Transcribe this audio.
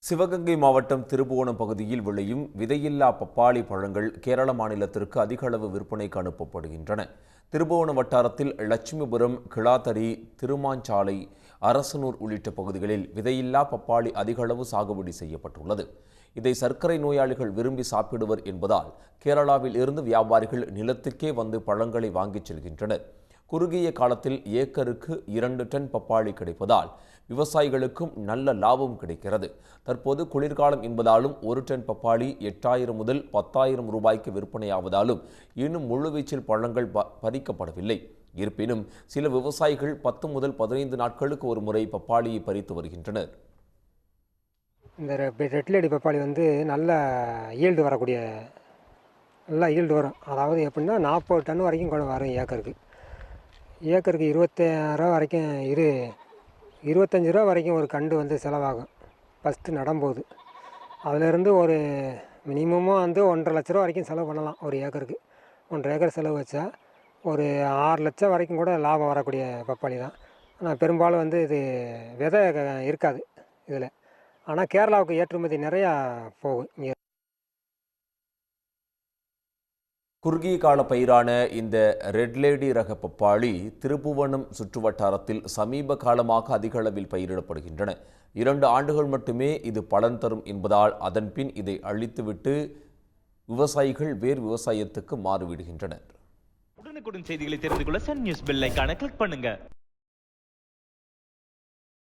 சிவகங்கை மாவட்டம் திருப்புவனம் பகுதியில் விளையும் விதையில்லா பப்பாளி பழங்கள் கேரள மாநிலத்திற்கு அதிக அளவு விற்பனைக்கு அனுப்பப்படுகின்றன. திருப்புவனம் வட்டாரத்தில் லட்சுமிபுரம், கிளாத்தரி, திருமாஞ்சாலை, அரசனூர் உள்ளிட்ட பகுதிகளில் விதையில்லா பப்பாளி அதிக அளவு சாகுபடி செய்யப்பட்டுள்ளது. இதை சர்க்கரை நோயாளிகள் விரும்பி சாப்பிடுவர் என்பதால் கேரளாவில் இருந்து வியாபாரிகள் நிலத்திற்கே வந்து பழங்களை வாங்கிச் செல்கின்றனர். குறுகிய காலத்தில் ஏக்கருக்கு 2 டன் பப்பாளி கிடைப்பதால் விவசாயிகளுக்கும் நல்ல லாபம் கிடைக்கிறது. தற்போது குளிர்காலம் என்பதாலும் 1 டன் பப்பாளி 8000 முதல் 10,000 ரூபாய்க்கு விற்பனையாவதாலும் இன்னும் முழுவீச்சில் பழங்கள் பறிக்கப்படவில்லை. இருப்பினும் சில விவசாயிகள் 10 முதல் 15 நாட்களுக்கு ஒரு முறை பப்பாளியை பறித்து வருகின்றனர். இந்த ரெட் லேடி பப்பாளி நல்ல ஈல்டு வரும். அதாவது எப்படின்னா 40 டன் வரைக்கும் கூட வரும் ஏக்கருக்கு. ஏக்கருக்கு 25,000 வரைக்கும் 25 ரூபா வரைக்கும் ஒரு கண்டு செலவாகும் ஃபஸ்ட்டு நடும்போது. அதிலேருந்து ஒரு மினிமமாக 1,50,000 ரூபா வரைக்கும் செலவு பண்ணலாம். ஒரு ஏக்கருக்கு 1,5 ஏக்கர் செலவு வச்சா ஒரு 6 லட்சம் வரைக்கும் கூட லாபம் வரக்கூடிய பப்பாளி தான். ஆனால் பெரும்பாலும் இது விதை இருக்காது இதில். ஆனால் கேரளாவுக்கு ஏற்றுமதி நிறையா போகும். இங்கே குறுகிய கால பயிரான இந்த ரெட் லேடி ரக பப்பாளி திருப்புவனம் சுற்றுவட்டாரத்தில் சமீப காலமாக அதிக அளவில் பயிரிடப்படுகின்றன. 2 ஆண்டுகள் மட்டுமே இது பலன் தரும் என்பதால் அதன்பின் இதை அழித்துவிட்டு விவசாயிகள் வேறு விவசாயத்துக்கு மாறிவிடுகின்றனர். உடனுக்குடன் செய்திகளை தெரிந்து கொள்ள சன் நியூஸ் பெல் ஐகானை கிளிக் பண்ணுங்க.